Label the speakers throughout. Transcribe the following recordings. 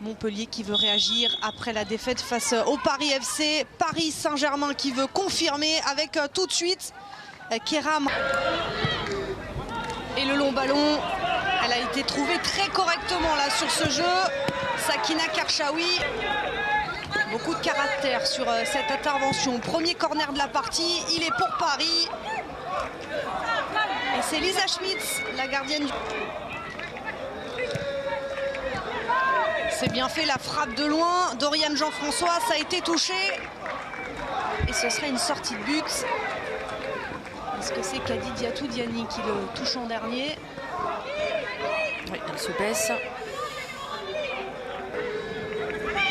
Speaker 1: Montpellier qui veut réagir après la défaite face au Paris FC. Paris Saint-Germain qui veut confirmer avec tout de suite Kéram. Et le long ballon, elle a été trouvée très correctement là sur ce jeu. Sakina Karchaoui. Beaucoup de caractère sur cette intervention. Premier corner de la partie, il est pour Paris. Et c'est Lisa Schmitz, la gardienne. C'est bien fait, la frappe de loin. Doriane Jean-François, ça a été touché. Et ce serait une sortie de but. Est-ce que c'est Kadi Diatou Diani qui le touche en dernier?
Speaker 2: Oui, elle se baisse.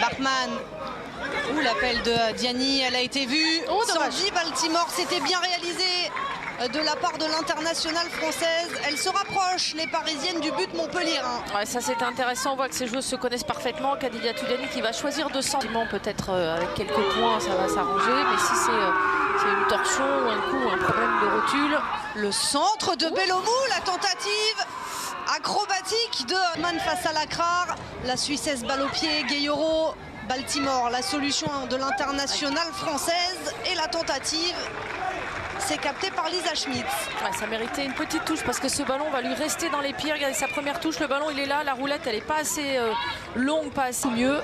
Speaker 1: Bachmann. Ouh, l'appel de Diani, elle a été vue. Sandy Baltimore, c'était bien réalisé de la part de l'internationale française. Elle se rapproche, les Parisiennes, du but Montpellier.
Speaker 2: Ouais, ça c'est intéressant, on voit que ces joueuses se connaissent parfaitement. Kadi Diatou Diani qui va choisir de sentiments, peut-être avec quelques points ça va s'arranger, mais si c'est une torsion ou un coup, un problème de rotule.
Speaker 1: Le centre de Bellomou, la tentative acrobatique de Man face à Lacrar. La Suissesse balle au pied, Gayoro. Baltimore, la solution de l'internationale française, et la tentative, c'est capté par Lisa Schmitz.
Speaker 2: Ouais, ça méritait une petite touche parce que ce ballon va lui rester dans les pieds. Regardez sa première touche, le ballon il est là, la roulette elle n'est pas assez longue, pas assez mieux.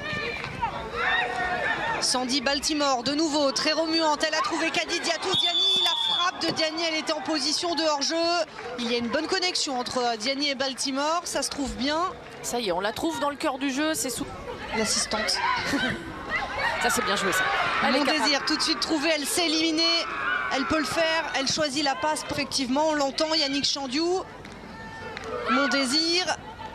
Speaker 1: Sandy Baltimore, de nouveau, très remuante, elle a trouvé Kadi Diatou Diani. La frappe de Diani, elle était en position de hors-jeu. Il y a une bonne connexion entre Diani et Baltimore, ça se trouve bien.
Speaker 2: Ça y est, on la trouve dans le cœur du jeu, c'est sous...
Speaker 1: L'assistante.
Speaker 2: Ça c'est bien joué ça.
Speaker 1: Mon désir, tout de suite trouvé, elle s'est éliminée. Elle peut le faire, elle choisit la passe. Effectivement, on l'entend, Yannick Chandiou. Mon désir.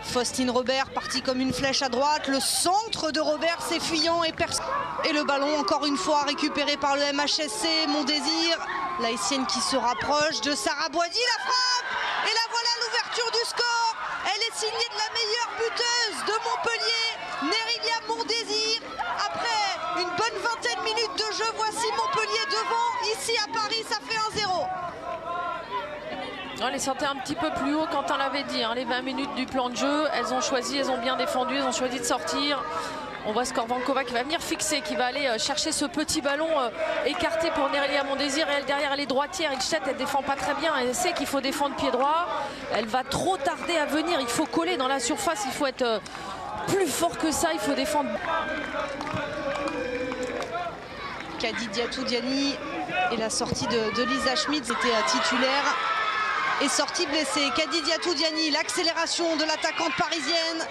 Speaker 1: Faustine Robert partie comme une flèche à droite. Le centre de Robert, c'est fuyant et le ballon encore une fois récupéré par le MHSC. Mon désir. La Haïtienne qui se rapproche de Sarah Boidi, la frappe. Et la voilà l'ouverture du score. Elle est signée de la meilleure buteuse de Montpellier, Nérilia Mondésir. Après une bonne vingtaine de minutes de jeu, voici Montpellier devant. Ici à Paris, ça fait 1-0.
Speaker 2: On les sentait un petit peu plus haut quand on l'avait dit, hein, les 20 minutes du plan de jeu. Elles ont choisi, elles ont bien défendu, elles ont choisi de sortir. On voit Skorvankova qui va venir fixer, qui va aller chercher ce petit ballon écarté pour Nérilia Mondésir. Et elle derrière, elle est droitière. Hitchett, elle défend pas très bien. Elle sait qu'il faut défendre pied droit. Elle va trop tarder à venir. Il faut coller dans la surface. Il faut être plus fort que ça. Il faut défendre.
Speaker 1: Kadi Diatou Diani et la sortie de Lisa Schmitz était titulaire et sortie blessée. Kadi Diatou Diani, l'accélération de l'attaquante parisienne.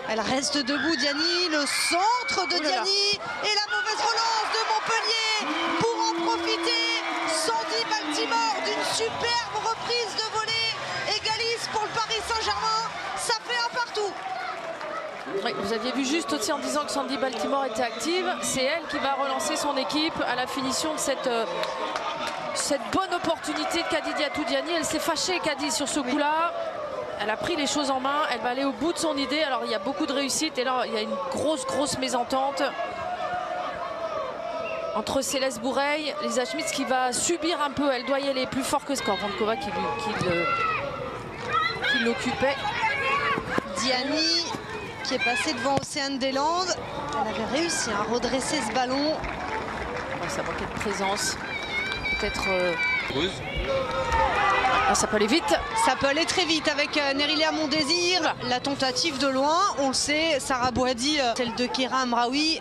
Speaker 1: Elle reste debout, Diani, le centre de Diani et la mauvaise relance de Montpellier pour en profiter. Sandy Baltimore d'une superbe reprise de volée égalise pour le Paris Saint-Germain. Ça fait un partout.
Speaker 2: Oui, vous aviez vu juste aussi en disant que Sandy Baltimore était active. C'est elle qui va relancer son équipe à la finition de cette bonne opportunité de Kadi Diatou Diani. Elle s'est fâchée, Kadi, sur ce coup-là. Elle a pris les choses en main, elle va aller au bout de son idée. Alors il y a beaucoup de réussite et là il y a une grosse mésentente entre Céleste Boureille, Lisa Schmitz qui va subir un peu. Elle doit y aller plus fort que Skorvankova qui l'occupait.
Speaker 1: Diani qui est passée devant Océane Deslandes. Elle avait réussi à redresser ce ballon.
Speaker 2: Ça manquait de présence. Peut-être... Ah, ça peut aller vite.
Speaker 1: Ça peut aller très vite avec Nérilia Mondésir. La tentative de loin, on le sait, Sarah Boidi, celle de Kéra Amraoui.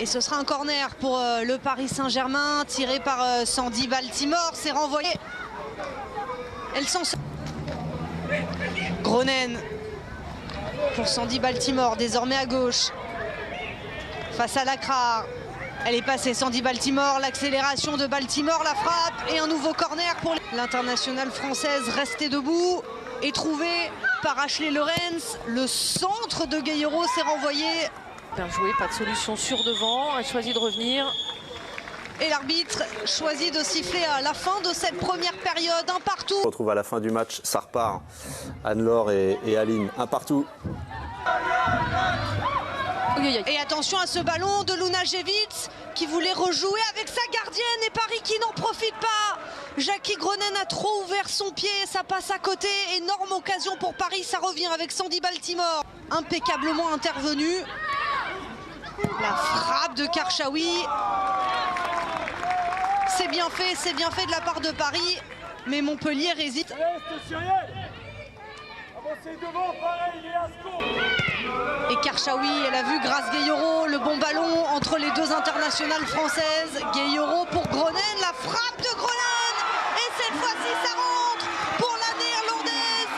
Speaker 1: Et ce sera un corner pour le Paris Saint-Germain, tiré par Sandy Baltimore. C'est renvoyé. Elle s'en sort. Gronen pour Sandy Baltimore, désormais à gauche. Face à Lacrar. Elle est passée, Sandy Baltimore, l'accélération de Baltimore, la frappe et un nouveau corner pour l'internationale française restée debout et trouvée par Ashley Lorenz. Le centre de Gayoro s'est renvoyé.
Speaker 2: Bien joué, pas de solution sûre devant, elle choisit de revenir.
Speaker 1: Et l'arbitre choisit de siffler à la fin de cette première période, un partout.
Speaker 3: On retrouve à la fin du match, ça repart. Anne-Laure et Aline, un partout.
Speaker 1: Et attention à ce ballon de Luna Gevitz qui voulait rejouer avec sa gardienne et Paris qui n'en profite pas. Jackie Groenen a trop ouvert son pied, ça passe à côté. Énorme occasion pour Paris, ça revient avec Sandy Baltimore. Impeccablement intervenu. La frappe de Karchaoui. C'est bien fait de la part de Paris. Mais Montpellier résiste. Et Karchaoui, elle a vu Grace Gayoro, le bon ballon entre les deux internationales françaises. Gayoro pour Groenen, la frappe de Groenen. Et cette fois-ci, ça rentre pour la néerlandaise.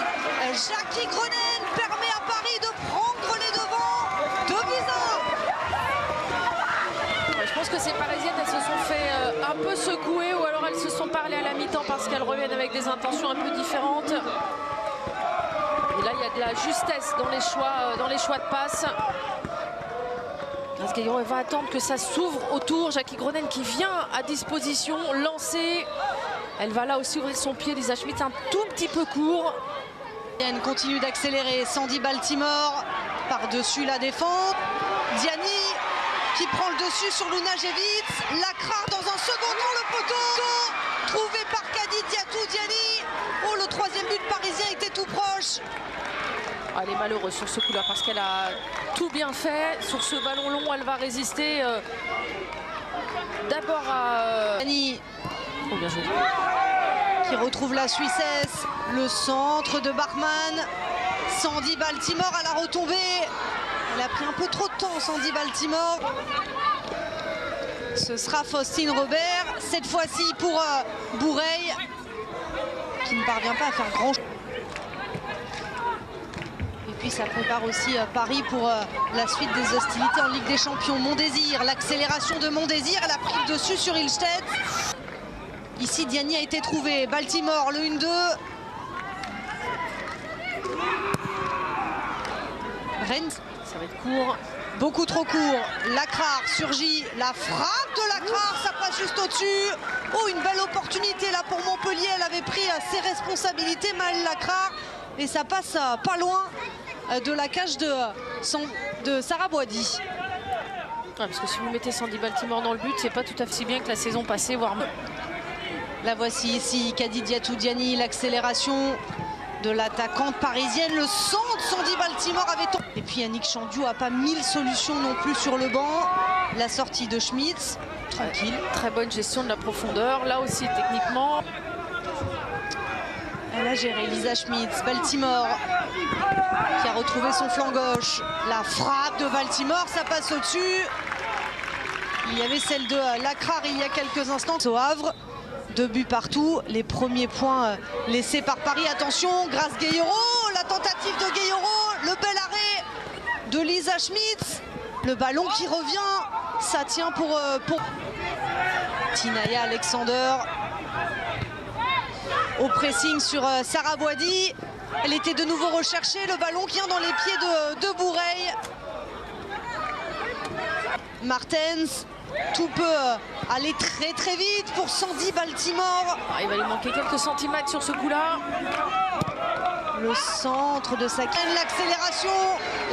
Speaker 1: Jackie Groenen permet à Paris de prendre les devants. 2-1.
Speaker 2: Je pense que ces Parisiennes, elles se sont fait un peu secouer ou alors elles se sont parlé à la mi-temps parce qu'elles reviennent avec des intentions un peu différentes. Et là, il y a de la justesse dans les choix de passe. Grace Gayoro, elle va attendre que ça s'ouvre autour. Jackie Groenen qui vient à disposition, lancée. Elle va là aussi ouvrir son pied. Lisa Schmitz un tout petit peu court.
Speaker 1: Elle continue d'accélérer. Sandy Baltimore par-dessus la défense. Diani qui prend le dessus sur Luna Jevitz. Lacrar dans un second temps, le poteau. Trouvé par Kadi Diatou Diani. Oh, le troisième but parisien était tout proche.
Speaker 2: Elle est malheureuse sur ce coup-là parce qu'elle a tout bien fait. Sur ce ballon long, elle va résister d'abord à
Speaker 1: Diani.
Speaker 2: Oh, bien joué.
Speaker 1: Qui retrouve la Suissesse. Le centre de Bachmann. Sandy Baltimore à la retombée. Elle a pris un peu trop de temps, Sandy Baltimore. Ce sera Faustine Robert. Cette fois-ci pour Boureille, qui ne parvient pas à faire grand chose. Et puis ça prépare aussi Paris pour la suite des hostilités en Ligue des Champions. Mondésir, l'accélération de Mondésir, elle a pris le dessus sur Ilstedt. Ici Diani a été trouvé. Baltimore, le 1-2. Rennes.
Speaker 2: Ça va être court.
Speaker 1: Beaucoup trop court. Lacrar surgit. La frappe de Lacrar, ça passe juste au-dessus. Oh, une belle opportunité là pour Montpellier. Elle avait pris ses responsabilités, Maëlle Lacrar. Et ça passe pas loin de la cage de Sarah Boidi.
Speaker 2: Ouais, parce que si vous mettez Sandy Baltimore dans le but, c'est pas tout à fait si bien que la saison passée, voire mieux.
Speaker 1: La voici ici, Kadi Diatou Diani, l'accélération de l'attaquante parisienne. Le centre, Sandy Baltimore avait tombé. Et puis Yannick Chandiou n'a pas 1000 solutions non plus sur le banc. La sortie de Schmitz, tranquille.
Speaker 2: Très bonne gestion de la profondeur. Là aussi, techniquement.
Speaker 1: Elle a géré Lisa Schmitz. Baltimore qui a retrouvé son flanc gauche. La frappe de Baltimore, ça passe au-dessus. Il y avait celle de Lacrar il y a quelques instants au Havre. 2 buts partout, les premiers points laissés par Paris. Attention, Grace Gayoro, la tentative de Gayoro, le bel arrêt de Lisa Schmitz. Le ballon qui revient, ça tient pour Tinaya Alexander. Au pressing sur Sarah Boidi. Elle était de nouveau recherchée, le ballon qui vient dans les pieds de Boureille. Martens. Tout peut aller très très vite pour Sandy Baltimore.
Speaker 2: Il va lui manquer quelques centimètres sur ce coup-là.
Speaker 1: Le centre de sa canne, l'accélération,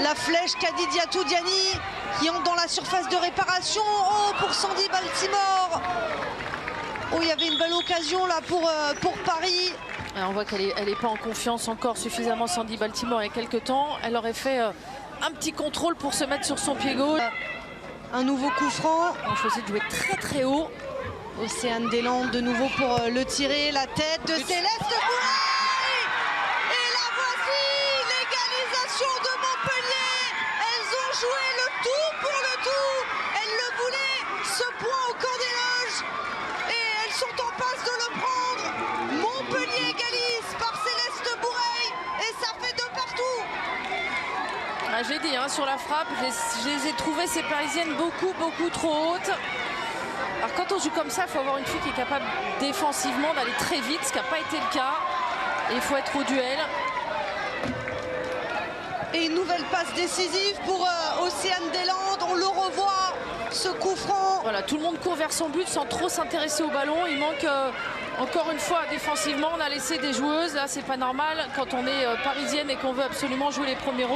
Speaker 1: la flèche Kadi Diatou Diani qui entre dans la surface de réparation. Oh, pour Sandy Baltimore. Oh, il y avait une belle occasion là pour Paris.
Speaker 2: Alors, on voit qu'elle n'est pas en confiance encore suffisamment, Sandy Baltimore, il y a quelques temps. Elle aurait fait un petit contrôle pour se mettre sur son pied gauche.
Speaker 1: Un nouveau coup franc.
Speaker 2: On choisit de jouer très très haut.
Speaker 1: Océane Deslandes de nouveau pour le tirer. La tête de Céleste Boureille. Et la voici, l'égalisation de Montpellier. Elles ont joué le tout pour le tout. Elles le voulaient, ce point au camp des loges. Et elles sont en passe de le prendre. Montpellier égalise par Céleste Boureille. Et ça fait 2 partout.
Speaker 2: Ah, j'ai dit, sur la frappe, je les ai trouvées, ces Parisiennes, beaucoup trop hautes. Alors quand on joue comme ça, il faut avoir une fille qui est capable défensivement d'aller très vite, ce qui n'a pas été le cas. Et il faut être au duel.
Speaker 1: Et une nouvelle passe décisive pour Océane Deslandes. On le revoit, ce coup franc.
Speaker 2: Voilà, tout le monde court vers son but sans trop s'intéresser au ballon. Il manque encore une fois défensivement. On a laissé des joueuses. Là, c'est pas normal quand on est parisienne et qu'on veut absolument jouer les premiers rôles.